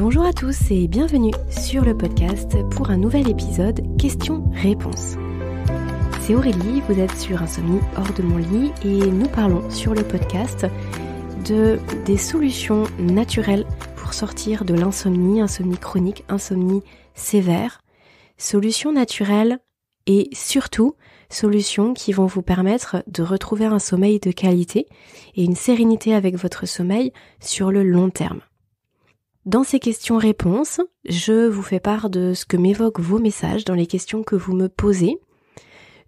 Bonjour à tous et bienvenue sur le podcast pour un nouvel épisode questions-réponses. C'est Aurélie, vous êtes sur Insomnie hors de mon lit et nous parlons sur le podcast des solutions naturelles pour sortir de l'insomnie, insomnie chronique, insomnie sévère, solutions naturelles et surtout solutions qui vont vous permettre de retrouver un sommeil de qualité et une sérénité avec votre sommeil sur le long terme. Dans ces questions-réponses, je vous fais part de ce que m'évoquent vos messages dans les questions que vous me posez.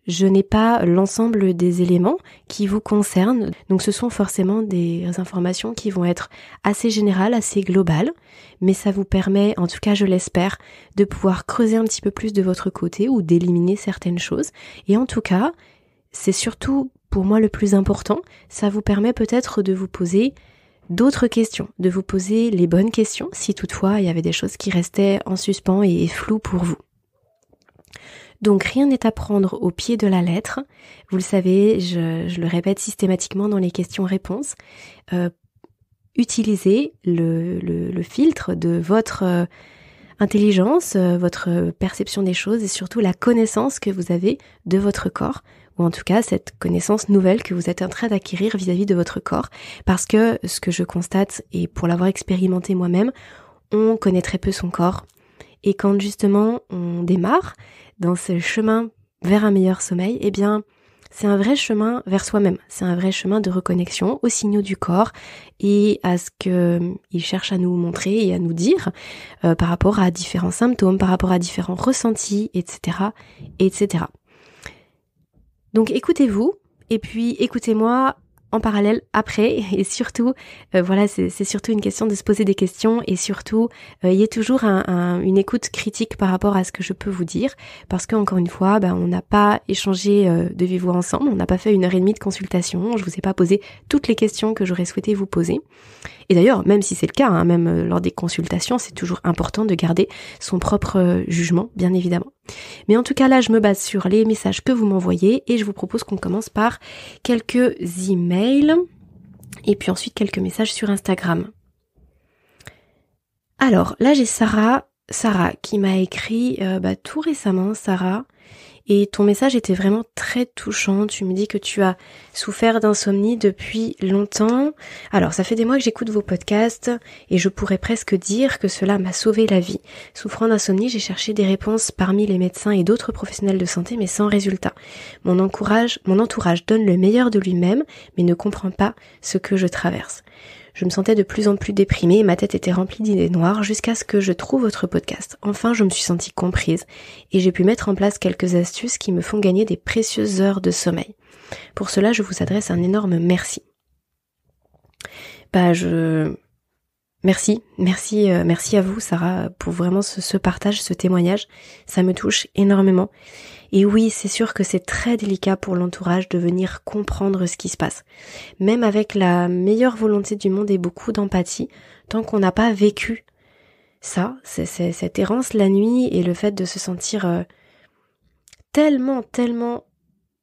Je n'ai pas l'ensemble des éléments qui vous concernent, donc ce sont forcément des informations qui vont être assez générales, assez globales, mais ça vous permet, en tout cas je l'espère, de pouvoir creuser un petit peu plus de votre côté ou d'éliminer certaines choses. Et en tout cas, c'est surtout pour moi le plus important, ça vous permet peut-être de vous poser d'autres questions, de vous poser les bonnes questions si toutefois il y avait des choses qui restaient en suspens et floues pour vous. Donc rien n'est à prendre au pied de la lettre, vous le savez, je le répète systématiquement dans les questions-réponses, utilisez le filtre de votre intelligence, votre perception des choses et surtout la connaissance que vous avez de votre corps, ou en tout cas cette connaissance nouvelle que vous êtes en train d'acquérir vis-à-vis de votre corps, parce que ce que je constate, et pour l'avoir expérimenté moi-même, on connaît très peu son corps, et quand justement on démarre dans ce chemin vers un meilleur sommeil, eh bien c'est un vrai chemin vers soi-même, c'est un vrai chemin de reconnexion aux signaux du corps et à ce qu'il cherche à nous montrer et à nous dire par rapport à différents symptômes, par rapport à différents ressentis, etc., etc. Donc écoutez-vous et puis écoutez-moi en parallèle après et surtout, voilà, c'est surtout une question de se poser des questions et surtout, il y a toujours une écoute critique par rapport à ce que je peux vous dire parce qu'encore une fois, on n'a pas échangé de vive voix ensemble, on n'a pas fait 1h30 de consultation, je vous ai pas posé toutes les questions que j'aurais souhaité vous poser. Et d'ailleurs, même si c'est le cas, même lors des consultations, c'est toujours important de garder son propre jugement, bien évidemment. Mais en tout cas, là, je me base sur les messages que vous m'envoyez et je vous propose qu'on commence par quelques emails et puis ensuite quelques messages sur Instagram. Alors, là, j'ai Sarah qui m'a écrit tout récemment, Sarah. Et ton message était vraiment très touchant. Tu me dis que tu as souffert d'insomnie depuis longtemps. Alors, ça fait des mois que j'écoute vos podcasts et je pourrais presque dire que cela m'a sauvé la vie. Souffrant d'insomnie, j'ai cherché des réponses parmi les médecins et d'autres professionnels de santé, mais sans résultat. Mon entourage donne le meilleur de lui-même, mais ne comprend pas ce que je traverse. Je me sentais de plus en plus déprimée et ma tête était remplie d'idées noires jusqu'à ce que je trouve votre podcast. Enfin, je me suis sentie comprise et j'ai pu mettre en place quelques astuces qui me font gagner des précieuses heures de sommeil. Pour cela, je vous adresse un énorme merci. Merci à vous, Sarah, pour vraiment ce partage, ce témoignage. Ça me touche énormément. Et oui, c'est sûr que c'est très délicat pour l'entourage de venir comprendre ce qui se passe. Même avec la meilleure volonté du monde et beaucoup d'empathie, tant qu'on n'a pas vécu ça, c'est cette errance la nuit et le fait de se sentir tellement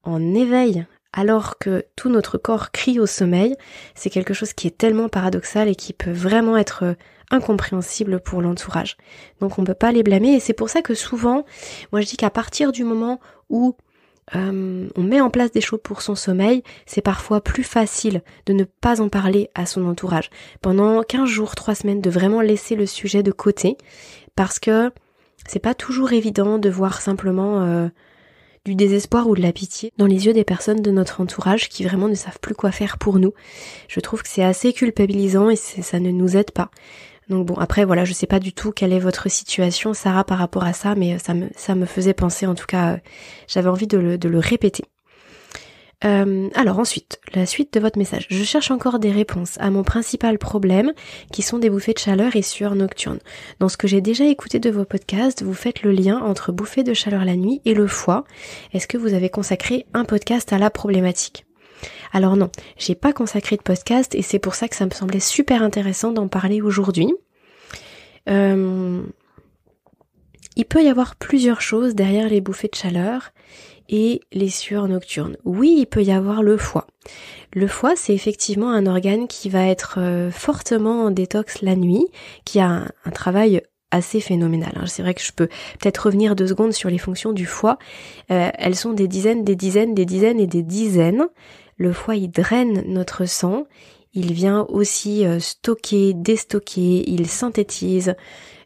en éveil alors que tout notre corps crie au sommeil, c'est quelque chose qui est tellement paradoxal et qui peut vraiment être incompréhensible pour l'entourage. Donc on peut pas les blâmer et c'est pour ça que souvent, moi je dis qu'à partir du moment où on met en place des choses pour son sommeil, c'est parfois plus facile de ne pas en parler à son entourage. Pendant 15 jours, 3 semaines, de vraiment laisser le sujet de côté parce que c'est pas toujours évident de voir simplement du désespoir ou de la pitié dans les yeux des personnes de notre entourage qui vraiment ne savent plus quoi faire pour nous. Je trouve que c'est assez culpabilisant et ça ne nous aide pas. Donc bon, après voilà, je sais pas du tout quelle est votre situation, Sarah, par rapport à ça, mais ça me faisait penser, en tout cas, j'avais envie de le répéter. Alors ensuite, la suite de votre message. Je cherche encore des réponses à mon principal problème, qui sont des bouffées de chaleur et sueur nocturne. Dans ce que j'ai déjà écouté de vos podcasts, vous faites le lien entre bouffées de chaleur la nuit et le foie. Est-ce que vous avez consacré un podcast à la problématique ? Alors non, j'ai pas consacré de podcast et c'est pour ça que ça me semblait super intéressant d'en parler aujourd'hui. Il peut y avoir plusieurs choses derrière les bouffées de chaleur et les sueurs nocturnes. Oui, il peut y avoir le foie. Le foie, c'est effectivement un organe qui va être fortement en détox la nuit, qui a un travail assez phénoménal. C'est vrai que je peux peut-être revenir 2 secondes sur les fonctions du foie. Elles sont des dizaines et des dizaines. Le foie, il draine notre sang. Il vient aussi stocker, déstocker, il synthétise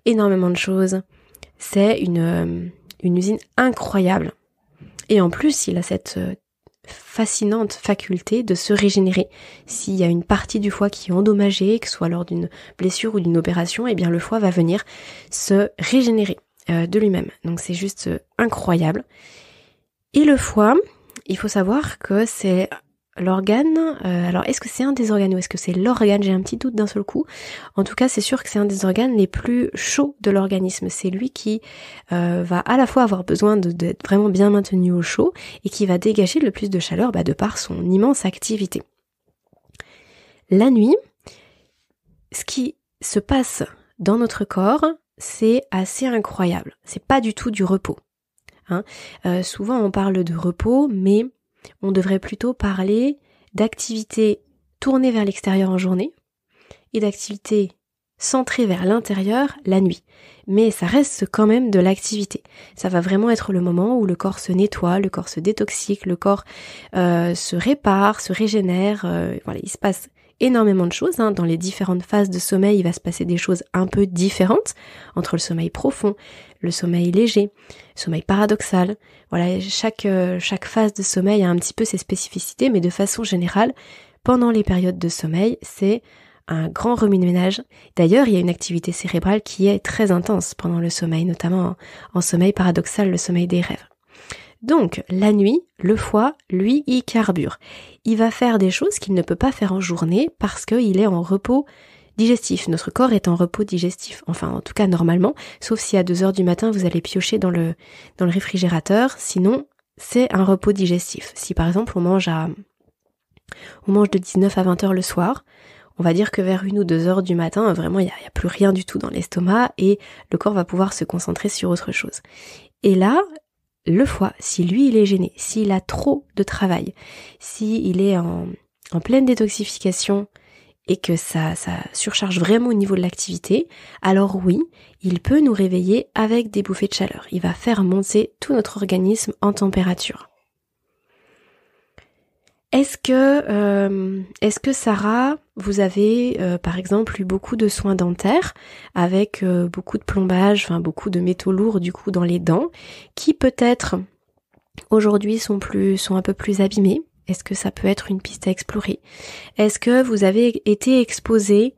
énormément de choses. C'est une usine incroyable. Et en plus, il a cette fascinante faculté de se régénérer. S'il y a une partie du foie qui est endommagée, que ce soit lors d'une blessure ou d'une opération, eh bien le foie va venir se régénérer de lui-même. Donc c'est juste incroyable. Et le foie, il faut savoir que c'est l'organe, alors est-ce que c'est un des organes ou est-ce que c'est l'organe? J'ai un petit doute d'un seul coup. En tout cas, c'est sûr que c'est un des organes les plus chauds de l'organisme. C'est lui qui va à la fois avoir besoin d'être vraiment bien maintenu au chaud et qui va dégager le plus de chaleur de par son immense activité. La nuit, ce qui se passe dans notre corps, c'est assez incroyable. C'est pas du tout du repos. Souvent on parle de repos, mais on devrait plutôt parler d'activités tournées vers l'extérieur en journée et d'activités centrées vers l'intérieur la nuit. Mais ça reste quand même de l'activité. Ça va vraiment être le moment où le corps se nettoie, le corps se détoxique, le corps se répare, se régénère. Voilà, il se passe énormément de choses. Dans les différentes phases de sommeil, il va se passer des choses un peu différentes entre le sommeil profond, le sommeil léger, le sommeil paradoxal. Voilà, chaque phase de sommeil a un petit peu ses spécificités, mais de façon générale, pendant les périodes de sommeil, c'est un grand remue-ménage. D'ailleurs, il y a une activité cérébrale qui est très intense pendant le sommeil, notamment en sommeil paradoxal, le sommeil des rêves. Donc, la nuit, le foie, lui, il carbure. Il va faire des choses qu'il ne peut pas faire en journée parce qu'il est en repos digestif. Notre corps est en repos digestif. Enfin, en tout cas, normalement. Sauf si à 2h du matin, vous allez piocher dans le réfrigérateur. Sinon, c'est un repos digestif. Si par exemple, on mange de 19 à 20h le soir, on va dire que vers 1 ou 2h du matin, vraiment, il n'y a plus rien du tout dans l'estomac et le corps va pouvoir se concentrer sur autre chose. Et là, le foie, si lui il est gêné, s'il a trop de travail, s'il est en pleine détoxification et que ça surcharge vraiment au niveau de l'activité, alors oui, il peut nous réveiller avec des bouffées de chaleur. Il va faire monter tout notre organisme en température. Est-ce que Sarah, vous avez par exemple eu beaucoup de soins dentaires avec beaucoup de plombage, beaucoup de métaux lourds du coup dans les dents, qui peut-être aujourd'hui sont un peu plus abîmés? Est-ce que ça peut être une piste à explorer? Est-ce que vous avez été exposé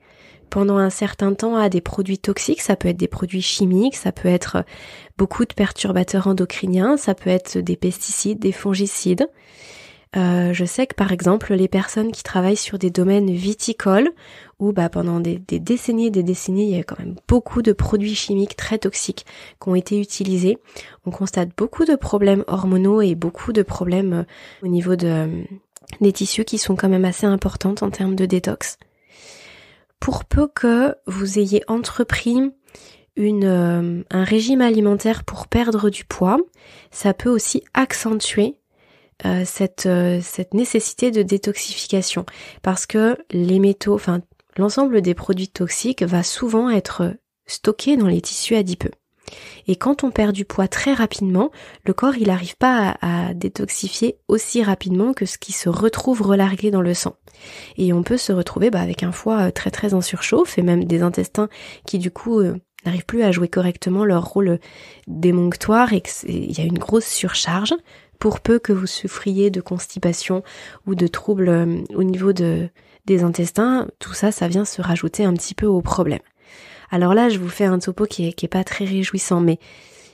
pendant un certain temps à des produits toxiques? Ça peut être des produits chimiques, ça peut être beaucoup de perturbateurs endocriniens, ça peut être des pesticides, des fongicides. Je sais que par exemple les personnes qui travaillent sur des domaines viticoles où pendant des décennies, il y a quand même beaucoup de produits chimiques très toxiques qui ont été utilisés. On constate beaucoup de problèmes hormonaux et beaucoup de problèmes au niveau des tissus qui sont quand même assez importantes en termes de détox. Pour peu que vous ayez entrepris un régime alimentaire pour perdre du poids, ça peut aussi accentuer cette nécessité de détoxification parce que les métaux, l'ensemble des produits toxiques va souvent être stocké dans les tissus adipeux. Et quand on perd du poids très rapidement, le corps il n'arrive pas à détoxifier aussi rapidement que ce qui se retrouve relargué dans le sang. Et on peut se retrouver avec un foie très très en surchauffe et même des intestins qui du coup n'arrivent plus à jouer correctement leur rôle d'émonctoire et qu'il y a une grosse surcharge. Pour peu que vous souffriez de constipation ou de troubles au niveau des intestins, tout ça vient se rajouter un petit peu au problème. Alors là, je vous fais un topo qui est pas très réjouissant, mais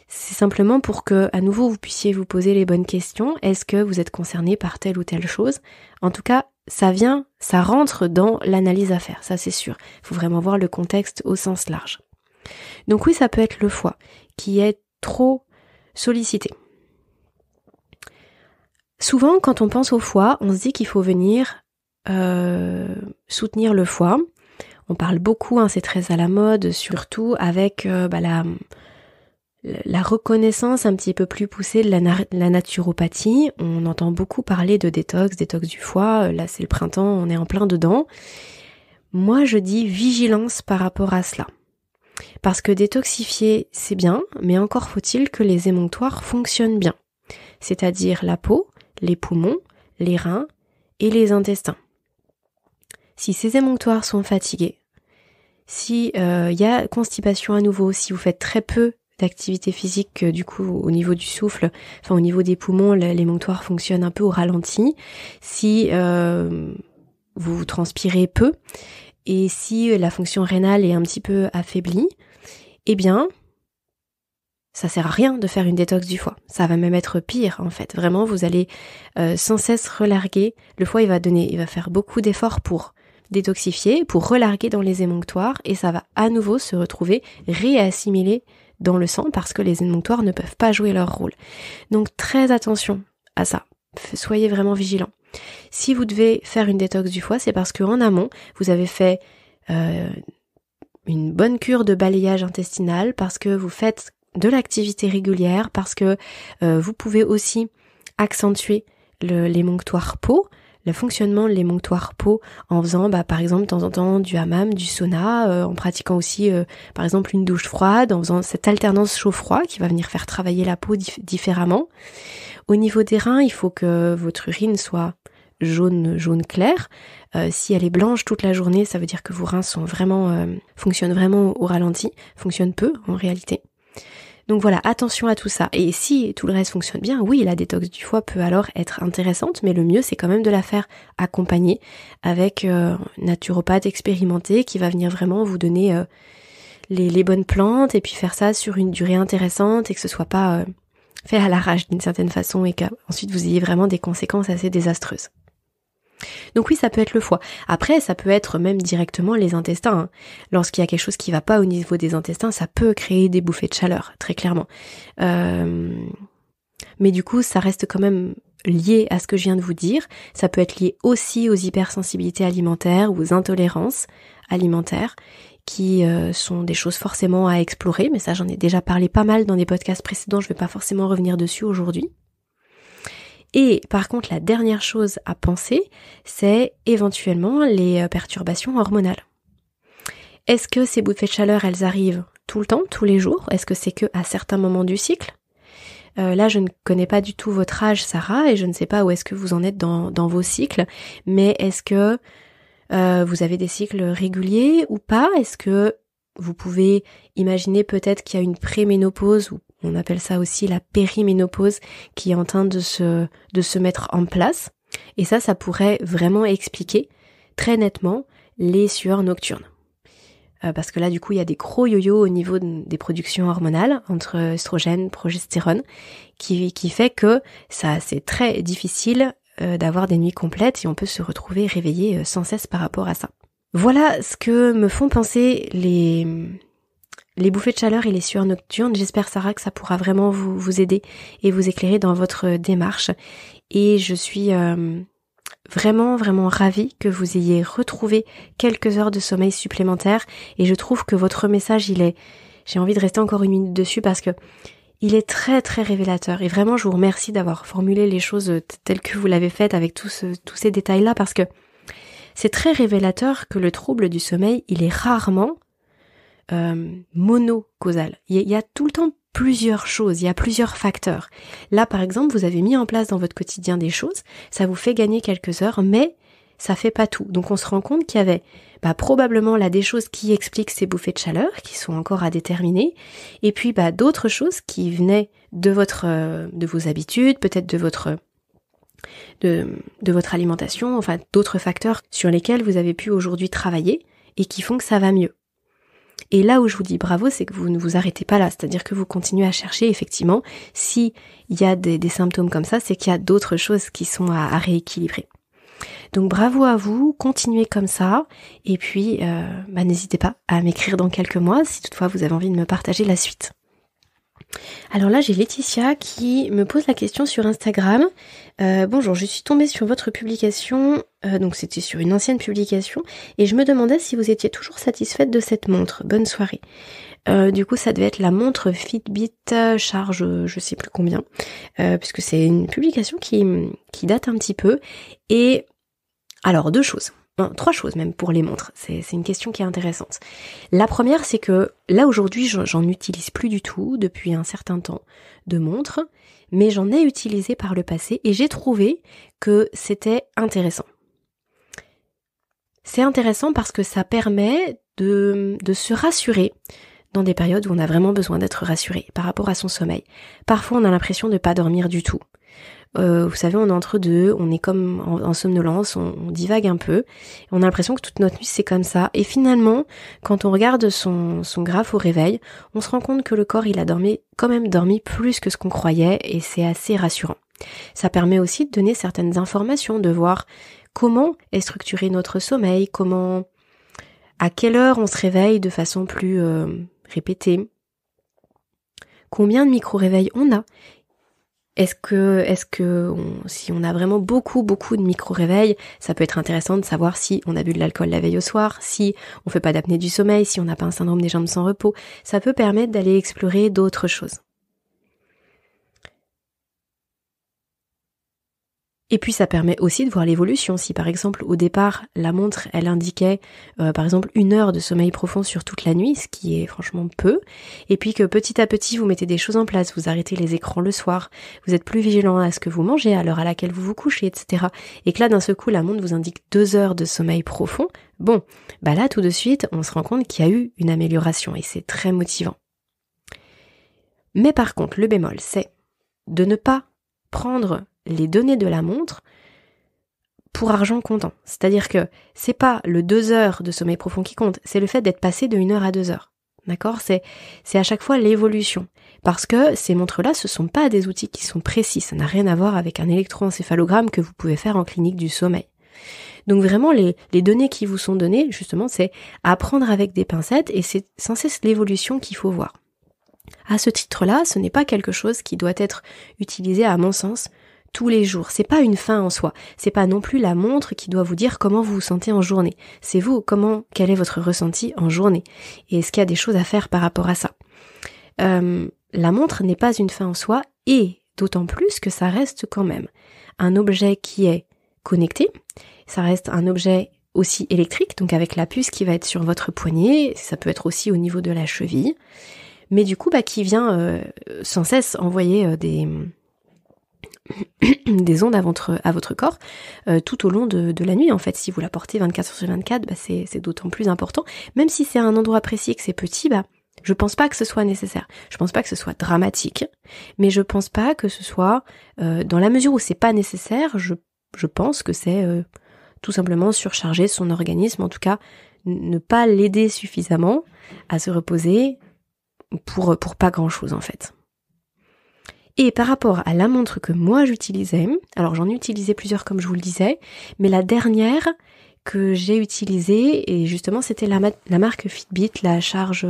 c'est simplement pour que, à nouveau, vous puissiez vous poser les bonnes questions. Est-ce que vous êtes concerné par telle ou telle chose? En tout cas, ça rentre dans l'analyse à faire, ça c'est sûr. Il faut vraiment voir le contexte au sens large. Donc oui, ça peut être le foie qui est trop sollicité. Souvent, quand on pense au foie, on se dit qu'il faut venir soutenir le foie. On parle beaucoup, c'est très à la mode, surtout avec la reconnaissance un petit peu plus poussée de la naturopathie. On entend beaucoup parler de détox du foie, là c'est le printemps, on est en plein dedans. Moi je dis vigilance par rapport à cela. Parce que détoxifier c'est bien, mais encore faut-il que les émonctoires fonctionnent bien. C'est-à-dire la peau, les poumons, les reins et les intestins. Si ces émonctoires sont fatigués, si y a constipation à nouveau, si vous faites très peu d'activité physique, du coup au niveau du souffle, enfin au niveau des poumons, l'émonctoire fonctionne un peu au ralenti, si vous transpirez peu, et si la fonction rénale est un petit peu affaiblie, eh bien, ça sert à rien de faire une détox du foie. Ça va même être pire en fait. Vraiment, vous allez sans cesse relarguer. Le foie, il va faire beaucoup d'efforts pour détoxifier, pour relarguer dans les émonctoires, et ça va à nouveau se retrouver réassimilé dans le sang parce que les émonctoires ne peuvent pas jouer leur rôle. Donc très attention à ça. Soyez vraiment vigilants. Si vous devez faire une détox du foie, c'est parce qu'en amont, vous avez fait une bonne cure de balayage intestinal, parce que vous faites de l'activité régulière, parce que vous pouvez aussi accentuer l'émonctoire peau, le fonctionnement de l'émonctoire peau en faisant par exemple de temps en temps du hammam, du sauna, en pratiquant aussi par exemple une douche froide, en faisant cette alternance chaud-froid qui va venir faire travailler la peau différemment. Au niveau des reins, il faut que votre urine soit jaune clair. Si elle est blanche toute la journée, ça veut dire que vos reins sont fonctionnent vraiment au ralenti, fonctionnent peu en réalité. Donc voilà, attention à tout ça. Et si tout le reste fonctionne bien, oui, la détox du foie peut alors être intéressante, mais le mieux c'est quand même de la faire accompagner avec un naturopathe expérimenté qui va venir vraiment vous donner les bonnes plantes, et puis faire ça sur une durée intéressante, et que ce soit pas fait à l'arrache d'une certaine façon, et qu'ensuite vous ayez vraiment des conséquences assez désastreuses. Donc oui, ça peut être le foie. Après, ça peut être même directement les intestins, hein. Lorsqu'il y a quelque chose qui va pas au niveau des intestins, ça peut créer des bouffées de chaleur, très clairement. Mais du coup, ça reste quand même lié à ce que je viens de vous dire. Ça peut être lié aussi aux hypersensibilités alimentaires ou aux intolérances alimentaires, qui sont des choses forcément à explorer, mais ça j'en ai déjà parlé pas mal dans des podcasts précédents, je vais pas forcément revenir dessus aujourd'hui. Et par contre, la dernière chose à penser, c'est éventuellement les perturbations hormonales. Est-ce que ces bouffées de chaleur, elles arrivent tout le temps, tous les jours? Est-ce que c'est que à certains moments du cycle? Là, je ne connais pas du tout votre âge, Sarah, et je ne sais pas où est-ce que vous en êtes dans vos cycles, mais est-ce que vous avez des cycles réguliers ou pas? Est-ce que vous pouvez imaginer peut-être qu'il y a une préménopause, ou on appelle ça aussi la périménopause, qui est en train de se mettre en place? Et ça pourrait vraiment expliquer très nettement les sueurs nocturnes. Parce que là, du coup, il y a des gros yo-yo au niveau des productions hormonales, entre oestrogène, progestérone, qui fait que c'est très difficile d'avoir des nuits complètes, et on peut se retrouver réveillé sans cesse par rapport à ça. Voilà ce que me font penser les bouffées de chaleur et les sueurs nocturnes. J'espère, Sarah, que ça pourra vraiment vous aider et vous éclairer dans votre démarche. Et je suis vraiment ravie que vous ayez retrouvé quelques heures de sommeil supplémentaires. Et je trouve que votre message, j'ai envie de rester encore une minute dessus, parce que il est très révélateur. Et vraiment, je vous remercie d'avoir formulé les choses telles que vous l'avez faites, avec tous ces détails-là, parce que c'est très révélateur que le trouble du sommeil, il est rarement monocausal. Il y a tout le temps plusieurs choses, il y a plusieurs facteurs. Là, par exemple, vous avez mis en place dans votre quotidien des choses, ça vous fait gagner quelques heures, mais ça fait pas tout. Donc on se rend compte qu'il y avait probablement là des choses qui expliquent ces bouffées de chaleur, qui sont encore à déterminer, et puis d'autres choses qui venaient de vos habitudes, peut-être de votre alimentation, enfin d'autres facteurs sur lesquels vous avez pu aujourd'hui travailler et qui font que ça va mieux. Et là où je vous dis bravo, c'est que vous ne vous arrêtez pas là, c'est-à-dire que vous continuez à chercher. Effectivement, s'il y a des symptômes comme ça, c'est qu'il y a d'autres choses qui sont à rééquilibrer. Donc bravo à vous, continuez comme ça, et puis n'hésitez pas à m'écrire dans quelques mois si toutefois vous avez envie de me partager la suite. Alors là, j'ai Laetitia qui me pose la question sur Instagram. Bonjour, je suis tombée sur votre publication, donc c'était sur une ancienne publication, et je me demandais si vous étiez toujours satisfaite de cette montre. Bonne soirée. Du coup, ça devait être la montre Fitbit Charge, je sais plus combien, puisque c'est une publication qui date un petit peu. Et alors, deux choses. Non, trois choses même pour les montres. C'est une question qui est intéressante. La première, c'est que là aujourd'hui, j'en utilise plus du tout depuis un certain temps de montre, mais j'en ai utilisé par le passé et j'ai trouvé que c'était intéressant. C'est intéressant parce que ça permet de se rassurer dans des périodes où on a vraiment besoin d'être rassuré par rapport à son sommeil. Parfois, on a l'impression de ne pas dormir du tout. Vous savez, on est entre deux, on est comme en somnolence, on divague un peu, on a l'impression que toute notre nuit c'est comme ça, et finalement, quand on regarde son graphe au réveil, on se rend compte que le corps il a quand même dormi plus que ce qu'on croyait, et c'est assez rassurant. Ça permet aussi de donner certaines informations, de voir comment est structuré notre sommeil, à quelle heure on se réveille de façon plus répétée, combien de micro-réveils on a. Est-ce que si on a vraiment beaucoup de micro-réveils, ça peut être intéressant de savoir si on a bu de l'alcool la veille au soir, si on fait pas d'apnée du sommeil, si on n'a pas un syndrome des jambes sans repos. Ça peut permettre d'aller explorer d'autres choses. Et puis ça permet aussi de voir l'évolution. Si par exemple au départ la montre elle indiquait par exemple 1 heure de sommeil profond sur toute la nuit, ce qui est franchement peu, et puis que petit à petit vous mettez des choses en place, vous arrêtez les écrans le soir, vous êtes plus vigilant à ce que vous mangez, à l'heure à laquelle vous vous couchez, etc. Et que là d'un seul coup la montre vous indique 2 heures de sommeil profond, bon, bah là tout de suite on se rend compte qu'il y a eu une amélioration et c'est très motivant. Mais par contre le bémol c'est de ne pas prendre les données de la montre pour argent comptant. C'est-à-dire que c'est pas le 2 heures de sommeil profond qui compte, c'est le fait d'être passé de 1 heure à 2 heures. D'accord ? C'est à chaque fois l'évolution. Parce que ces montres-là, ce sont pas des outils qui sont précis. Ça n'a rien à voir avec un électroencéphalogramme que vous pouvez faire en clinique du sommeil. Donc vraiment, les données qui vous sont données, justement, c'est à prendre avec des pincettes et c'est sans cesse l'évolution qu'il faut voir. À ce titre-là, ce n'est pas quelque chose qui doit être utilisé, à mon sens, tous les jours. C'est pas une fin en soi. C'est pas non plus la montre qui doit vous dire comment vous vous sentez en journée. C'est vous, quel est votre ressenti en journée. Et est-ce qu'il y a des choses à faire par rapport à ça? La montre n'est pas une fin en soi et d'autant plus que ça reste quand même un objet qui est connecté. Ça reste un objet aussi électrique, donc avec la puce qui va être sur votre poignet. Ça peut être aussi au niveau de la cheville. Mais du coup, qui vient sans cesse envoyer des ondes à votre corps tout au long de la nuit. En fait, si vous la portez 24/24, c'est d'autant plus important. Même si c'est un endroit précis et que c'est petit, je pense pas que ce soit nécessaire. Je pense pas que ce soit dramatique, mais je pense pas que ce soit dans la mesure où c'est pas nécessaire. Je pense que c'est tout simplement surcharger son organisme, en tout cas ne pas l'aider suffisamment à se reposer pour pas grand chose en fait. Et par rapport à la montre que moi j'utilisais, alors j'en ai utilisé plusieurs comme je vous le disais, mais la dernière que j'ai utilisée, et justement c'était la marque Fitbit, la charge,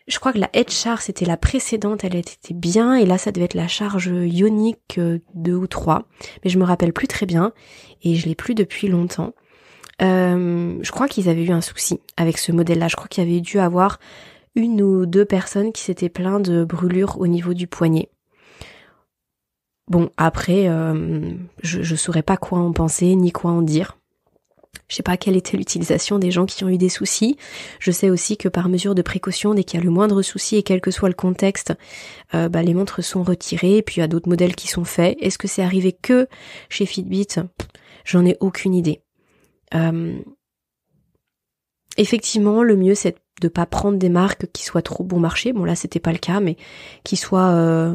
je crois que la Edge Charge c'était la précédente, elle était bien, et là ça devait être la charge Ioniq 2 ou 3, mais je me rappelle plus très bien, et je l'ai plus depuis longtemps. Je crois qu'ils avaient eu un souci avec ce modèle-là, je crois qu'il y avait dû avoir 1 ou 2 personnes qui s'étaient plaintes de brûlures au niveau du poignet. Bon, après, je saurais pas quoi en penser, ni quoi en dire. Je sais pas quelle était l'utilisation des gens qui ont eu des soucis. Je sais aussi que par mesure de précaution, dès qu'il y a le moindre souci et quel que soit le contexte, les montres sont retirées, puis il y a d'autres modèles qui sont faits. Est-ce que c'est arrivé que chez Fitbit ? J'en ai aucune idée. Effectivement, le mieux c'est de pas prendre des marques qui soient trop bon marché. Bon là c'était pas le cas, mais qui soient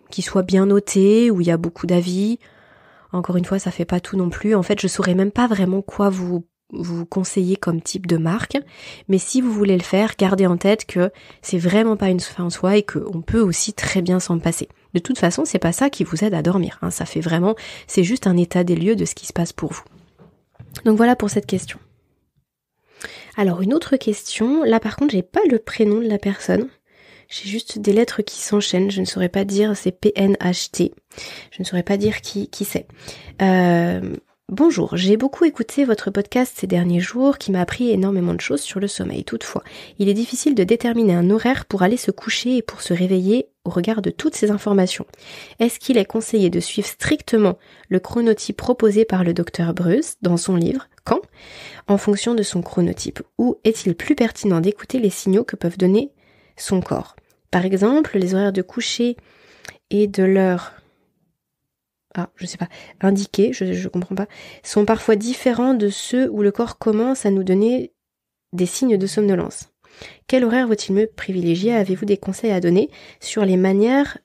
qui soient bien notées, où il y a beaucoup d'avis. Encore une fois, ça fait pas tout non plus. En fait, je saurais même pas vraiment quoi vous conseiller comme type de marque, mais si vous voulez le faire, gardez en tête que c'est vraiment pas une fin en soi et qu'on peut aussi très bien s'en passer. De toute façon, c'est pas ça qui vous aide à dormir, hein. C'est juste un état des lieux de ce qui se passe pour vous. Donc voilà pour cette question. Alors une autre question, là par contre j'ai pas le prénom de la personne, j'ai juste des lettres qui s'enchaînent, je ne saurais pas dire, c'est PNHT, je ne saurais pas dire qui c'est. Bonjour, j'ai beaucoup écouté votre podcast ces derniers jours qui m'a appris énormément de choses sur le sommeil. Toutefois, il est difficile de déterminer un horaire pour aller se coucher et pour se réveiller au regard de toutes ces informations. Est-ce qu'il est conseillé de suivre strictement le chronotype proposé par le docteur Breus dans son livre « Quand ?» en fonction de son chronotype, ou est-il plus pertinent d'écouter les signaux que peuvent donner son corps? Par exemple, les horaires de coucher et de l'heure indiqués, je comprends pas, sont parfois différents de ceux où le corps commence à nous donner des signes de somnolence. Quel horaire vaut-il mieux privilégier? Avez-vous des conseils à donner sur les manières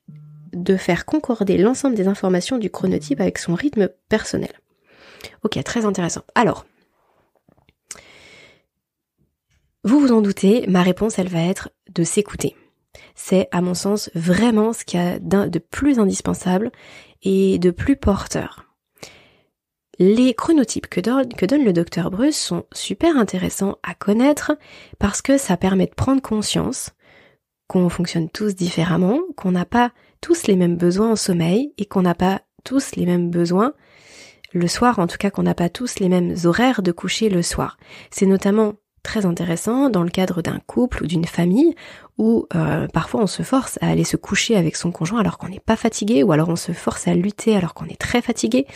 de faire concorder l'ensemble des informations du chronotype avec son rythme personnel? Ok, très intéressant. Alors, vous vous en doutez, ma réponse, elle va être de s'écouter. C'est, à mon sens, vraiment ce qu'il y a de plus indispensable et de plus porteur. Les chronotypes que donne le docteur Breus sont super intéressants à connaître parce que ça permet de prendre conscience qu'on fonctionne tous différemment, qu'on n'a pas tous les mêmes besoins en sommeil et qu'on n'a pas tous les mêmes besoins le soir, en tout cas qu'on n'a pas tous les mêmes horaires de coucher le soir. C'est notamment très intéressant dans le cadre d'un couple ou d'une famille où parfois on se force à aller se coucher avec son conjoint alors qu'on n'est pas fatigué, ou alors on se force à lutter alors qu'on est très fatigué,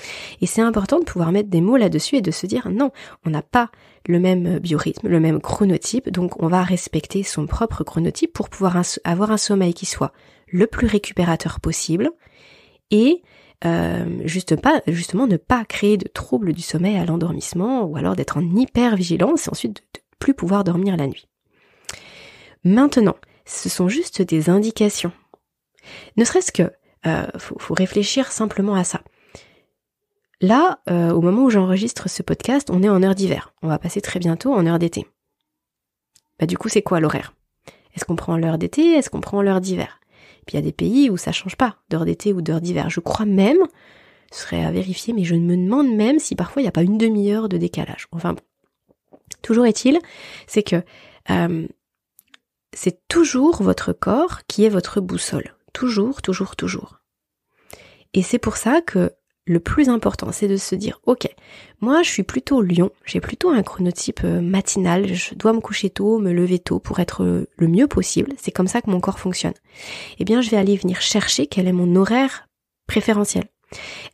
et c'est important de pouvoir mettre des mots là-dessus et de se dire non, on n'a pas le même biorhythme, le même chronotype, donc on va respecter son propre chronotype pour pouvoir avoir un sommeil qui soit le plus récupérateur possible et justement ne pas créer de troubles du sommeil à l'endormissement, ou alors d'être en hyper-vigilance et ensuite de plus pouvoir dormir la nuit. Maintenant, ce sont juste des indications. Ne serait-ce que, faut réfléchir simplement à ça. Là, au moment où j'enregistre ce podcast, on est en heure d'hiver. On va passer très bientôt en heure d'été. Du coup, c'est quoi l'horaire? Est-ce qu'on prend l'heure d'été? Est-ce qu'on prend l'heure d'hiver? Puis il y a des pays où ça change pas, d'heure d'été ou d'heure d'hiver. Je crois même, ce serait à vérifier, mais je me demande même si parfois il n'y a pas une demi-heure de décalage. Enfin bon. Toujours est-il, c'est que c'est toujours votre corps qui est votre boussole. Toujours, toujours, toujours. Et c'est pour ça que le plus important, c'est de se dire, ok, moi je suis plutôt lion, j'ai plutôt un chronotype matinal, je dois me coucher tôt, me lever tôt pour être le mieux possible, c'est comme ça que mon corps fonctionne. Eh bien, je vais aller venir chercher quel est mon horaire préférentiel.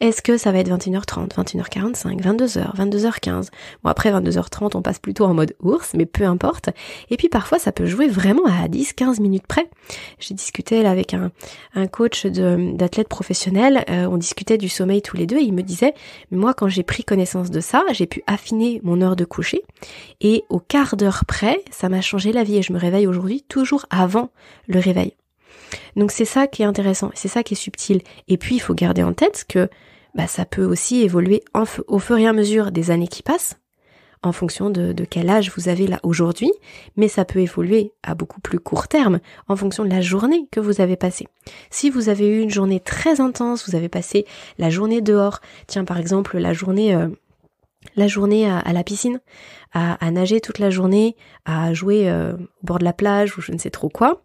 Est-ce que ça va être 21h30, 21h45, 22h, 22h15? Bon, après 22h30, on passe plutôt en mode ours, mais peu importe. Et puis parfois, ça peut jouer vraiment à 10-15 minutes près. J'ai discuté là avec un coach d'athlète professionnel, on discutait du sommeil tous les deux, et il me disait, moi quand j'ai pris connaissance de ça, j'ai pu affiner mon heure de coucher, et au quart d'heure près, ça m'a changé la vie, et je me réveille aujourd'hui toujours avant le réveil. Donc c'est ça qui est intéressant, c'est ça qui est subtil. Et puis il faut garder en tête que ça peut aussi évoluer au fur et à mesure des années qui passent, en fonction de quel âge vous avez là aujourd'hui, mais ça peut évoluer à beaucoup plus court terme, en fonction de la journée que vous avez passée. Si vous avez eu une journée très intense, vous avez passé la journée dehors, tiens par exemple la journée à la piscine, à nager toute la journée, à jouer au bord de la plage ou je ne sais trop quoi,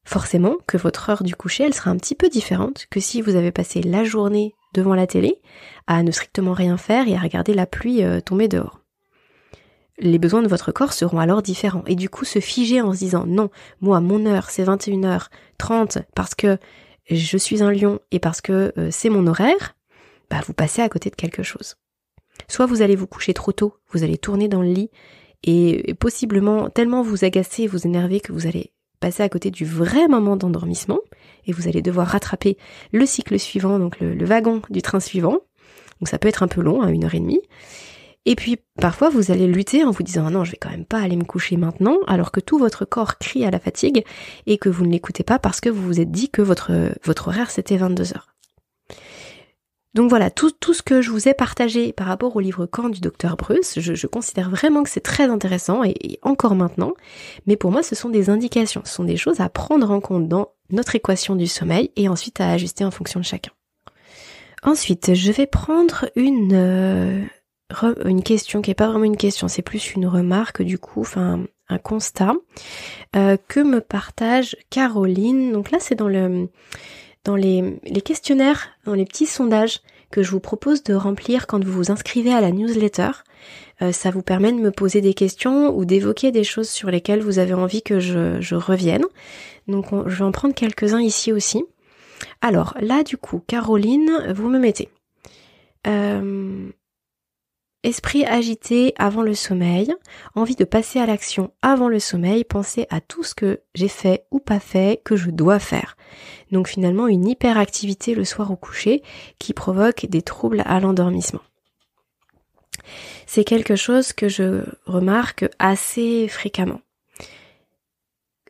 forcément que votre heure du coucher, elle sera un petit peu différente que si vous avez passé la journée devant la télé à ne strictement rien faire et à regarder la pluie tomber dehors. Les besoins de votre corps seront alors différents. Et du coup, se figer en se disant non, moi, mon heure, c'est 21h30 parce que je suis un lion et parce que c'est mon horaire, vous passez à côté de quelque chose. Soit vous allez vous coucher trop tôt, vous allez tourner dans le lit et possiblement tellement vous agacer et vous énerver que vous allez passer à côté du vrai moment d'endormissement et vous allez devoir rattraper le cycle suivant, donc le wagon du train suivant. Donc ça peut être un peu long, 1h30. Et puis parfois vous allez lutter en vous disant non, je vais quand même pas aller me coucher maintenant, alors que tout votre corps crie à la fatigue et que vous ne l'écoutez pas parce que vous vous êtes dit que votre horaire c'était 22h. Donc voilà, tout ce que je vous ai partagé par rapport au livre Quand du docteur Breus, je considère vraiment que c'est très intéressant et encore maintenant, mais pour moi ce sont des indications, ce sont des choses à prendre en compte dans notre équation du sommeil et ensuite à ajuster en fonction de chacun. Ensuite, je vais prendre une une question qui est pas vraiment une question, c'est plus une remarque du coup, enfin un constat que me partage Caroline. Donc là c'est dans les questionnaires, dans les petits sondages que je vous propose de remplir quand vous vous inscrivez à la newsletter. Ça vous permet de me poser des questions ou d'évoquer des choses sur lesquelles vous avez envie que je revienne. Donc je vais en prendre quelques-uns ici aussi. Alors là du coup, Caroline, vous me mettez esprit agité avant le sommeil, envie de passer à l'action avant le sommeil, penser à tout ce que j'ai fait ou pas fait, que je dois faire. Donc finalement une hyperactivité le soir au coucher qui provoque des troubles à l'endormissement. C'est quelque chose que je remarque assez fréquemment.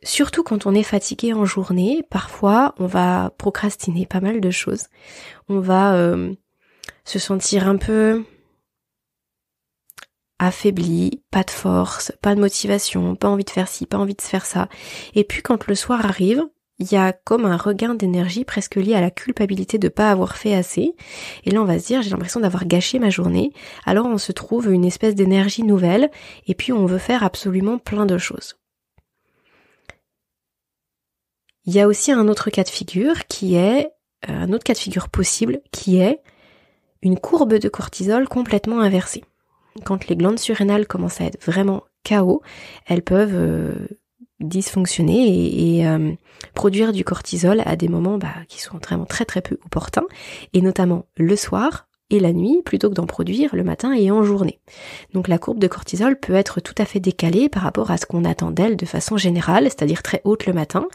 Surtout quand on est fatigué en journée, parfois on va procrastiner pas mal de choses. On va se sentir un peu affaibli, pas de force, pas de motivation, pas envie de faire ci, pas envie de faire ça. Et puis quand le soir arrive, il y a comme un regain d'énergie presque lié à la culpabilité de pas avoir fait assez. Et là on va se dire, j'ai l'impression d'avoir gâché ma journée. Alors on se trouve une espèce d'énergie nouvelle et puis on veut faire absolument plein de choses. Il y a aussi un autre cas de figure possible qui est une courbe de cortisol complètement inversée. Quand les glandes surrénales commencent à être vraiment KO, elles peuvent dysfonctionner et produire du cortisol à des moments qui sont vraiment très très peu opportuns, et notamment le soir et la nuit, plutôt que d'en produire le matin et en journée. Donc la courbe de cortisol peut être tout à fait décalée par rapport à ce qu'on attend d'elle de façon générale, c'est-à-dire très haute le matin,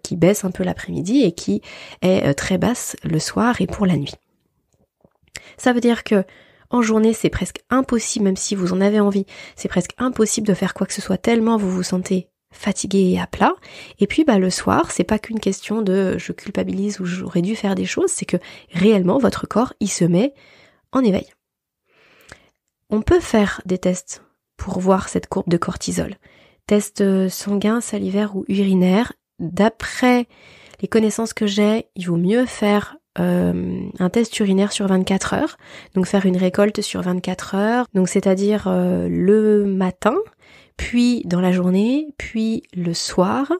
qui baisse un peu l'après-midi et qui est très basse le soir et pour la nuit. Ça veut dire que en journée, c'est presque impossible, même si vous en avez envie, c'est presque impossible de faire quoi que ce soit tellement vous vous sentez fatigué et à plat. Et puis le soir, c'est pas qu'une question de je culpabilise ou j'aurais dû faire des choses, c'est que réellement votre corps, il se met en éveil. On peut faire des tests pour voir cette courbe de cortisol. Test sanguin, salivaire ou urinaire. D'après les connaissances que j'ai, il vaut mieux faire un test urinaire sur 24 heures, donc faire une récolte sur 24 heures, donc c'est-à-dire le matin, puis dans la journée, puis le soir,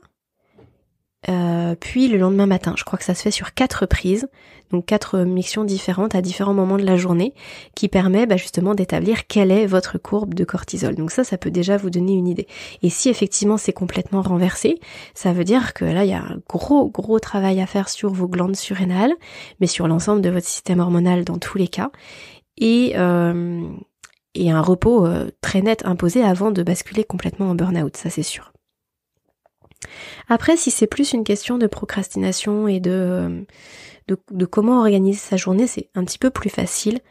puis le lendemain matin. Je crois que ça se fait sur 4 prises, donc 4 mictions différentes à différents moments de la journée, qui permet justement d'établir quelle est votre courbe de cortisol. Donc ça peut déjà vous donner une idée. Et si effectivement c'est complètement renversé, ça veut dire que là il y a un gros travail à faire sur vos glandes surrénales, mais sur l'ensemble de votre système hormonal dans tous les cas, et un repos très net imposé avant de basculer complètement en burn-out, ça c'est sûr. Après, si c'est plus une question de procrastination et de comment organiser sa journée, c'est un petit peu plus facile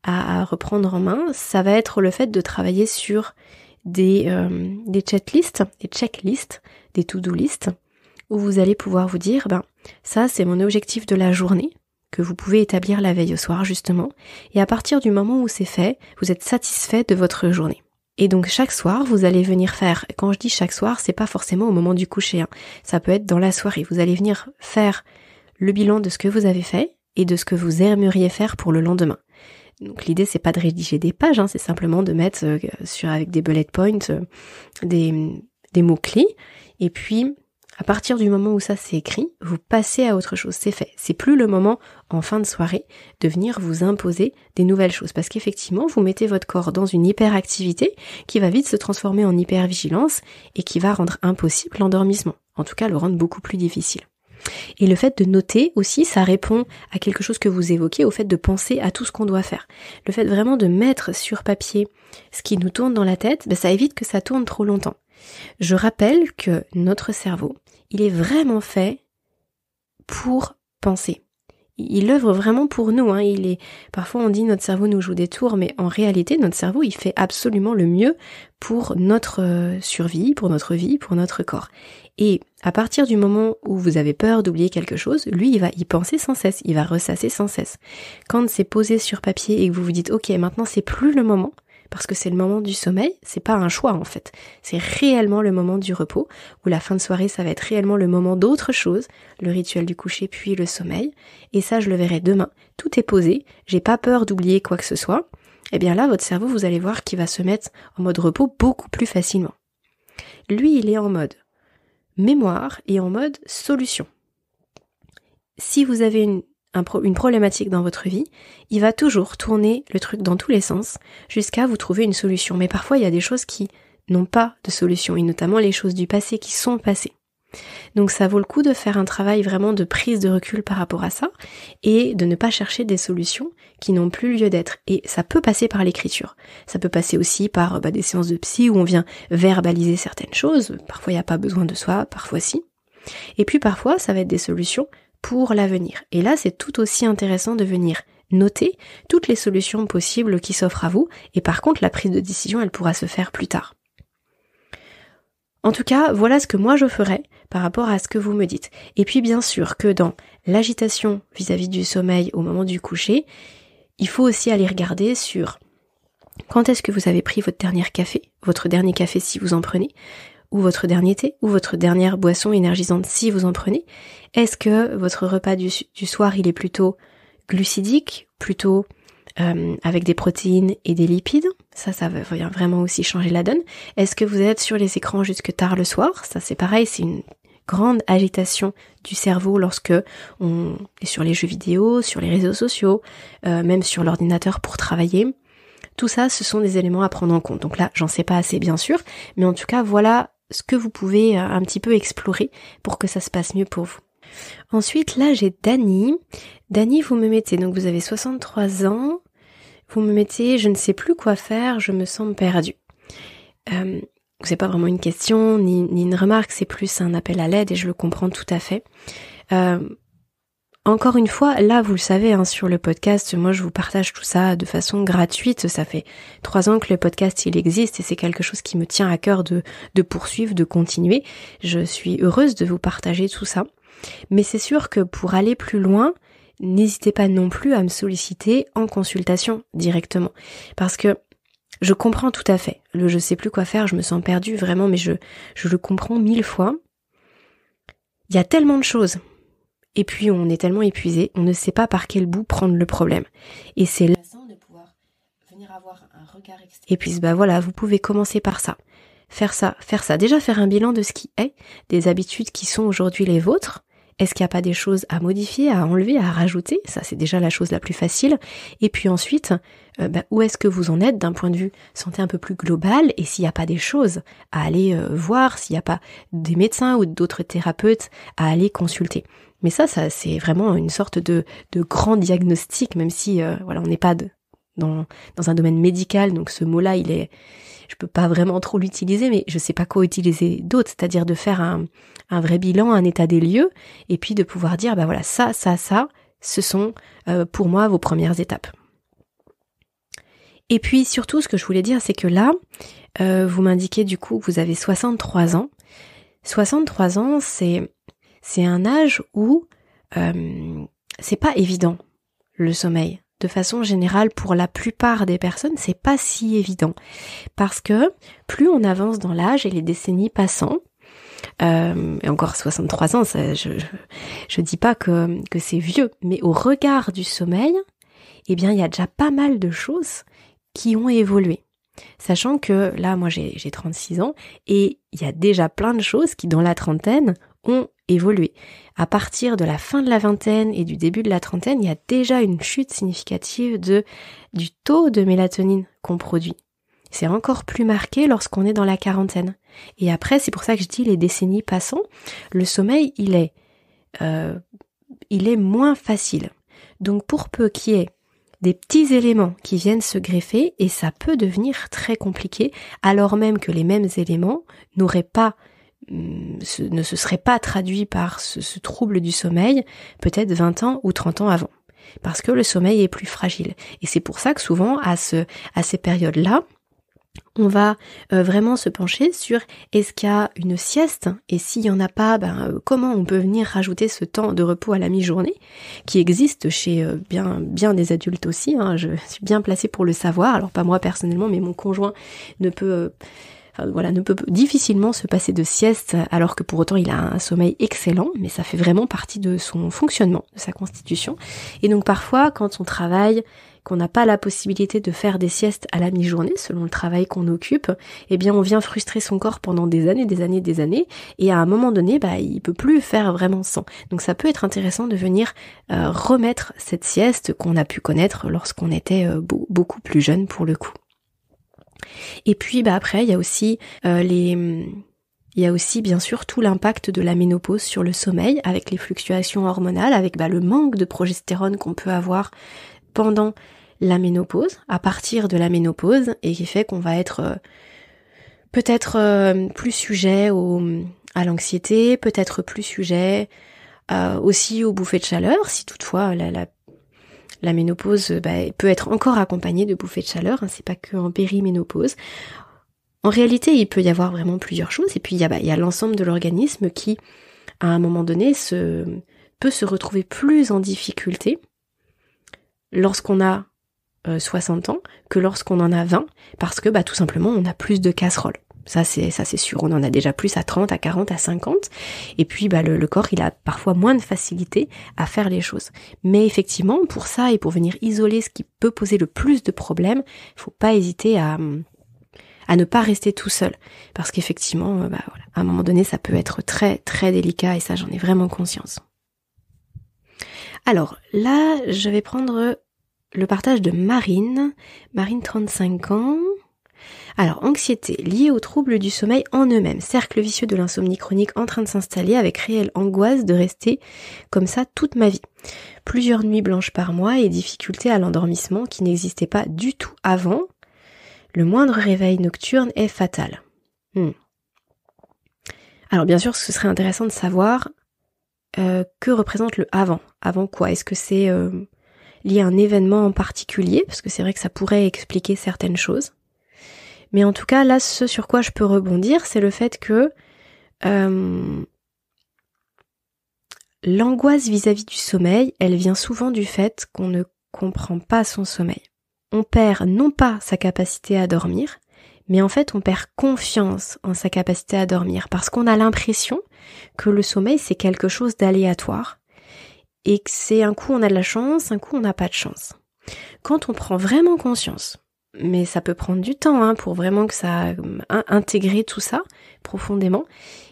à reprendre en main. Ça va être le fait de travailler sur des checklists, des to-do lists, où vous allez pouvoir vous dire, ça c'est mon objectif de la journée, que vous pouvez établir la veille au soir justement, et à partir du moment où c'est fait, vous êtes satisfait de votre journée. Et donc chaque soir, vous allez venir faire, quand je dis chaque soir, c'est pas forcément au moment du coucher, ça peut être dans la soirée, vous allez venir faire le bilan de ce que vous avez fait et de ce que vous aimeriez faire pour le lendemain. Donc l'idée c'est pas de rédiger des pages, c'est simplement de mettre avec des bullet points des mots-clés, et puis à partir du moment où ça c'est écrit, vous passez à autre chose, c'est fait. C'est plus le moment en fin de soirée de venir vous imposer des nouvelles choses, parce qu'effectivement vous mettez votre corps dans une hyperactivité qui va vite se transformer en hypervigilance et qui va rendre impossible l'endormissement, en tout cas le rendre beaucoup plus difficile. Et le fait de noter aussi, ça répond à quelque chose que vous évoquez, au fait de penser à tout ce qu'on doit faire. Le fait vraiment de mettre sur papier ce qui nous tourne dans la tête, ça évite que ça tourne trop longtemps. Je rappelle que notre cerveau, il est vraiment fait pour penser. Il œuvre vraiment pour nous, parfois on dit notre cerveau nous joue des tours, mais en réalité notre cerveau il fait absolument le mieux pour notre survie, pour notre vie, pour notre corps. Et à partir du moment où vous avez peur d'oublier quelque chose, lui il va y penser sans cesse, il va ressasser sans cesse. Quand c'est posé sur papier et que vous vous dites ok maintenant c'est plus le moment, parce que c'est le moment du sommeil, c'est pas un choix en fait, c'est réellement le moment du repos, où la fin de soirée ça va être réellement le moment d'autre chose, le rituel du coucher puis le sommeil, et ça je le verrai demain, tout est posé, j'ai pas peur d'oublier quoi que ce soit, eh bien là, votre cerveau, vous allez voir qu'il va se mettre en mode repos beaucoup plus facilement. Lui, il est en mode mémoire et en mode solution. Si vous avez une problématique dans votre vie, il va toujours tourner le truc dans tous les sens jusqu'à vous trouver une solution. Mais parfois, il y a des choses qui n'ont pas de solution, et notamment les choses du passé qui sont passées. Donc ça vaut le coup de faire un travail vraiment de prise de recul par rapport à ça et de ne pas chercher des solutions qui n'ont plus lieu d'être. Et ça peut passer par l'écriture. Ça peut passer aussi par des séances de psy où on vient verbaliser certaines choses. Parfois il n'y a pas besoin de soi, parfois si. Et puis parfois ça va être des solutions pour l'avenir. Et là c'est tout aussi intéressant de venir noter toutes les solutions possibles qui s'offrent à vous. Et par contre la prise de décision elle pourra se faire plus tard. En tout cas, voilà ce que moi je ferais par rapport à ce que vous me dites. Et puis bien sûr que dans l'agitation vis-à-vis du sommeil au moment du coucher, il faut aussi aller regarder sur quand est-ce que vous avez pris votre dernier café si vous en prenez, ou votre dernier thé, ou votre dernière boisson énergisante si vous en prenez. Est-ce que votre repas du soir il est plutôt glucidique, plutôt avec des protéines et des lipides? Ça va vraiment aussi changer la donne. Est-ce que vous êtes sur les écrans jusque tard le soir? Ça c'est pareil, c'est une grande agitation du cerveau lorsque on est sur les jeux vidéo, sur les réseaux sociaux, même sur l'ordinateur pour travailler. Tout ça, ce sont des éléments à prendre en compte. Donc là, j'en sais pas assez bien sûr, mais en tout cas, voilà ce que vous pouvez un petit peu explorer pour que ça se passe mieux pour vous. Ensuite, là, j'ai Dani. Dani, vous me mettez, donc vous avez 63 ans, vous me mettez, je ne sais plus quoi faire, je me sens perdue. C'est pas vraiment une question, ni une remarque, c'est plus un appel à l'aide et je le comprends tout à fait. Encore une fois, là vous le savez sur le podcast, moi je vous partage tout ça de façon gratuite, ça fait 3 ans que le podcast il existe et c'est quelque chose qui me tient à cœur de poursuivre, de continuer. Je suis heureuse de vous partager tout ça, mais c'est sûr que pour aller plus loin, n'hésitez pas non plus à me solliciter en consultation directement, parce que je comprends tout à fait, je sais plus quoi faire, je me sens perdue vraiment, mais je le comprends 1000 fois. Il y a tellement de choses. Et puis on est tellement épuisé, on ne sait pas par quel bout prendre le problème. Et c'est là de pouvoir venir avoir un regard extérieur. Et puis voilà, vous pouvez commencer par ça. Faire ça. Déjà faire un bilan de ce qui est, des habitudes qui sont aujourd'hui les vôtres. Est-ce qu'il n'y a pas des choses à modifier, à enlever, à rajouter? Ça c'est déjà la chose la plus facile. Et puis ensuite, où est-ce que vous en êtes d'un point de vue santé un peu plus global? Et s'il n'y a pas des choses à aller voir, s'il n'y a pas des médecins ou d'autres thérapeutes à aller consulter. Mais ça c'est vraiment une sorte de grand diagnostic, même si on n'est pas dans un domaine médical, donc ce mot-là je peux pas vraiment trop l'utiliser, mais je sais pas quoi utiliser d'autre, c'est-à-dire de faire un vrai bilan, un état des lieux, et puis de pouvoir dire ça, ce sont pour moi vos premières étapes. Et puis surtout ce que je voulais dire, c'est que là, vous m'indiquez du coup que vous avez 63 ans. 63 ans, c'est un âge où c'est pas évident le sommeil. De façon générale, pour la plupart des personnes, c'est pas si évident. Parce que plus on avance dans l'âge et les décennies passant, et encore 63 ans, ça, je dis pas que c'est vieux, mais au regard du sommeil, eh bien il y a déjà pas mal de choses qui ont évolué. Sachant que là, moi j'ai 36 ans et il y a déjà plein de choses qui dans la trentaine ont évolué. À partir de la fin de la vingtaine et du début de la trentaine, il y a déjà une chute significative du taux de mélatonine qu'on produit. C'est encore plus marqué lorsqu'on est dans la quarantaine. Et après, c'est pour ça que je dis les décennies passant, le sommeil, il est moins facile. Donc pour peu qu'il y ait des petits éléments qui viennent se greffer, et ça peut devenir très compliqué, alors même que les mêmes éléments ne se seraient pas traduits par ce trouble du sommeil peut-être 20 ans ou 30 ans avant. Parce que le sommeil est plus fragile. Et c'est pour ça que souvent, à ces périodes-là, on va vraiment se pencher sur est-ce qu'il y a une sieste, et s'il n'y en a pas, comment on peut venir rajouter ce temps de repos à la mi-journée qui existe chez bien des adultes aussi, je suis bien placée pour le savoir, alors pas moi personnellement, mais mon conjoint ne peut ne peut difficilement se passer de sieste alors que pour autant il a un sommeil excellent, mais ça fait vraiment partie de son fonctionnement, de sa constitution. Et donc parfois quand on travaille, qu'on n'a pas la possibilité de faire des siestes à la mi-journée selon le travail qu'on occupe, eh bien on vient frustrer son corps pendant des années, et à un moment donné, il peut plus faire vraiment sans. Donc ça peut être intéressant de venir remettre cette sieste qu'on a pu connaître lorsqu'on était beaucoup plus jeune pour le coup. Et puis après, il y a aussi bien sûr tout l'impact de la ménopause sur le sommeil, avec les fluctuations hormonales, avec le manque de progestérone qu'on peut avoir pendant la ménopause, à partir de la ménopause, et qui fait qu'on va être peut-être plus sujet à l'anxiété, peut-être plus sujet aussi aux bouffées de chaleur, si toutefois la ménopause peut être encore accompagnée de bouffées de chaleur, c'est pas que en périménopause. En réalité, il peut y avoir vraiment plusieurs choses, et puis il y a l'ensemble de l'organisme qui, à un moment donné, peut se retrouver plus en difficulté lorsqu'on a 60 ans que lorsqu'on en a 20, parce que tout simplement on a plus de casseroles. Ça c'est sûr, on en a déjà plus à 30, à 40, à 50, et puis le corps il a parfois moins de facilité à faire les choses. Mais effectivement, pour ça et pour venir isoler ce qui peut poser le plus de problèmes, il faut pas hésiter à ne pas rester tout seul, parce qu'effectivement, à un moment donné ça peut être très très délicat, et ça j'en ai vraiment conscience. Alors là, je vais prendre le partage de Marine, 35 ans. Alors, anxiété liée aux troubles du sommeil en eux-mêmes, cercle vicieux de l'insomnie chronique en train de s'installer avec réelle angoisse de rester comme ça toute ma vie. Plusieurs nuits blanches par mois et difficultés à l'endormissement qui n'existaient pas du tout avant. Le moindre réveil nocturne est fatal. Alors bien sûr, ce serait intéressant de savoir que représente le avant. Avant quoi? Est-ce que c'est lié à un événement en particulier? Parce que c'est vrai que ça pourrait expliquer certaines choses. Mais en tout cas, là, ce sur quoi je peux rebondir, c'est le fait que l'angoisse vis-à-vis du sommeil, elle vient souvent du fait qu'on ne comprend pas son sommeil. On perd non pas sa capacité à dormir, mais en fait on perd confiance en sa capacité à dormir, parce qu'on a l'impression que le sommeil c'est quelque chose d'aléatoire, et que c'est un coup on a de la chance, un coup on n'a pas de chance. Quand on prend vraiment conscience, mais ça peut prendre du temps pour vraiment que ça intégrer tout ça profondément,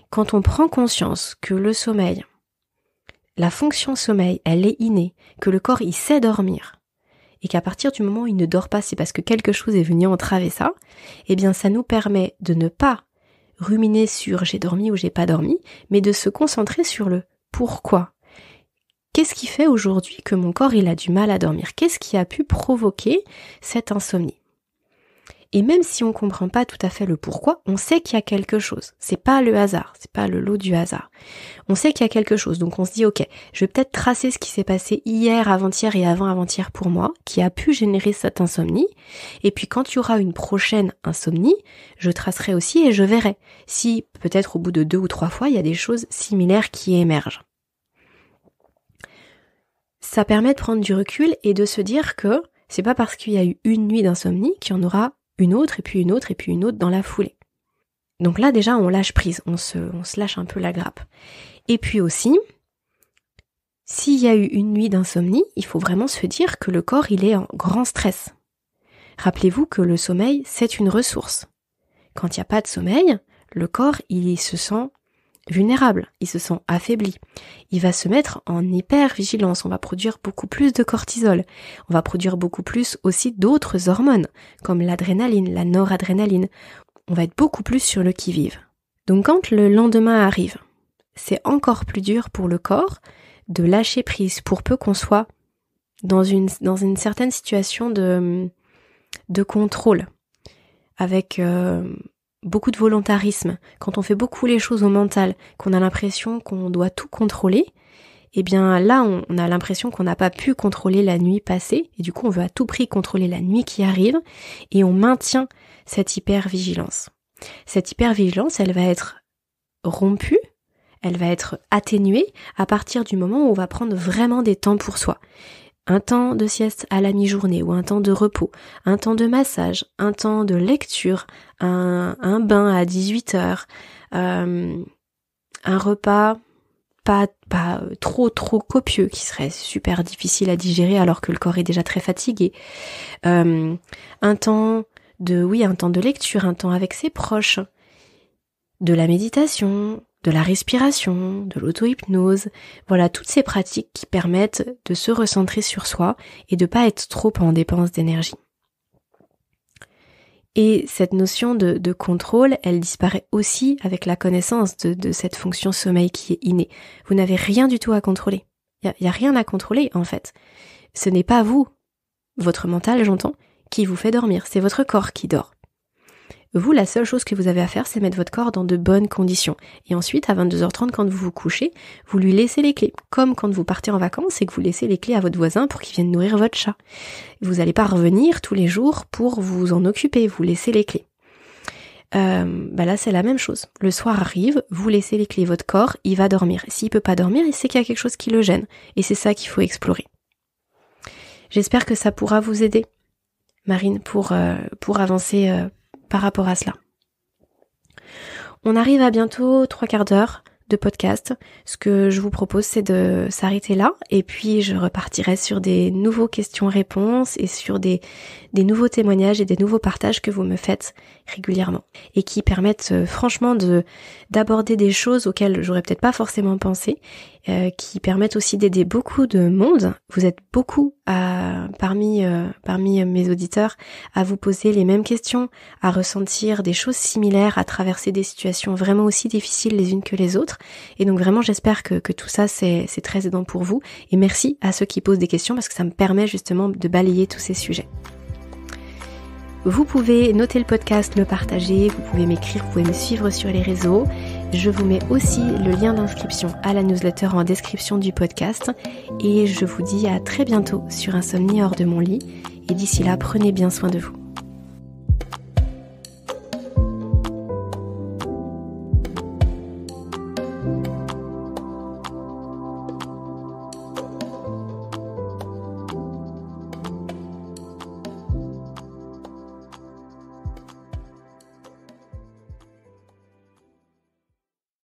quand on prend conscience que le sommeil, la fonction sommeil, elle est innée, que le corps il sait dormir, et qu'à partir du moment où il ne dort pas, c'est parce que quelque chose est venu entraver ça, eh bien ça nous permet de ne pas ruminer sur j'ai dormi ou j'ai pas dormi, mais de se concentrer sur le pourquoi. Qu'est-ce qui fait aujourd'hui que mon corps il a du mal à dormir? Qu'est-ce qui a pu provoquer cette insomnie? Et même si on comprend pas tout à fait le pourquoi, on sait qu'il y a quelque chose. C'est pas le hasard, c'est pas le lot du hasard. On sait qu'il y a quelque chose, donc on se dit ok, je vais peut-être tracer ce qui s'est passé hier, avant-hier et avant-avant-hier pour moi, qui a pu générer cette insomnie, et puis quand il y aura une prochaine insomnie, je tracerai aussi et je verrai si peut-être au bout de 2 ou 3 fois, il y a des choses similaires qui émergent. Ça permet de prendre du recul et de se dire que c'est pas parce qu'il y a eu une nuit d'insomnie qu'il y en aura une autre et puis une autre et puis une autre dans la foulée. Donc là déjà on lâche prise, on se lâche un peu la grappe. Et puis aussi, s'il y a eu une nuit d'insomnie, il faut vraiment se dire que le corps il est en grand stress. Rappelez-vous que le sommeil c'est une ressource. Quand il n'y a pas de sommeil, le corps il se sent vulnérable, il se sent affaibli. Il va se mettre en hypervigilance, on va produire beaucoup plus de cortisol, on va produire beaucoup plus aussi d'autres hormones, comme l'adrénaline, la noradrénaline. On va être beaucoup plus sur le qui-vive. Donc quand le lendemain arrive, c'est encore plus dur pour le corps de lâcher prise, pour peu qu'on soit dans une certaine situation de contrôle, avec beaucoup de volontarisme, quand on fait beaucoup les choses au mental, qu'on a l'impression qu'on doit tout contrôler, eh bien là on a l'impression qu'on n'a pas pu contrôler la nuit passée, et du coup on veut à tout prix contrôler la nuit qui arrive, et on maintient cette hypervigilance. Cette hypervigilance, elle va être rompue, elle va être atténuée à partir du moment où on va prendre vraiment des temps pour soi. un temps de sieste à la mi-journée ou un temps de repos, un temps de massage, un temps de lecture, un bain à 18h, un repas pas trop copieux qui serait super difficile à digérer alors que le corps est déjà très fatigué, un temps de lecture, un temps avec ses proches, de la méditation, de la respiration, de l'auto-hypnose, voilà, toutes ces pratiques qui permettent de se recentrer sur soi et de pas être trop en dépense d'énergie. Et cette notion de contrôle, elle disparaît aussi avec la connaissance de cette fonction sommeil qui est innée. Vous n'avez rien du tout à contrôler. Il y a rien à contrôler en fait. Ce n'est pas vous, votre mental j'entends, qui vous fait dormir, c'est votre corps qui dort. Vous, la seule chose que vous avez à faire, c'est mettre votre corps dans de bonnes conditions. Et ensuite, à 22h30, quand vous vous couchez, vous lui laissez les clés. Comme quand vous partez en vacances et que vous laissez les clés à votre voisin pour qu'il vienne nourrir votre chat. Vous n'allez pas revenir tous les jours pour vous en occuper, vous laissez les clés. Là, c'est la même chose. Le soir arrive, vous laissez les clés, votre corps, il va dormir. S'il peut pas dormir, il sait qu'il y a quelque chose qui le gêne. Et c'est ça qu'il faut explorer. J'espère que ça pourra vous aider, Marine, pour avancer par rapport à cela. On arrive à bientôt 3/4 d'heure de podcast. Ce que je vous propose, c'est de s'arrêter là et puis je repartirai sur des nouveaux questions-réponses et sur des nouveaux témoignages et des nouveaux partages que vous me faites régulièrement et qui permettent franchement d'aborder des choses auxquelles j'aurais peut-être pas forcément pensé, qui permettent aussi d'aider beaucoup de monde. Vous êtes beaucoup parmi mes auditeurs à vous poser les mêmes questions, à ressentir des choses similaires, à traverser des situations vraiment aussi difficiles les unes que les autres. Et donc vraiment j'espère que tout ça c'est très aidant pour vous. Et merci à ceux qui posent des questions parce que ça me permet justement de balayer tous ces sujets. Vous pouvez noter le podcast, le partager, vous pouvez m'écrire, vous pouvez me suivre sur les réseaux. Je vous mets aussi le lien d'inscription à la newsletter en description du podcast. Et je vous dis à très bientôt sur Insomnie hors de mon lit. Et d'ici là, prenez bien soin de vous.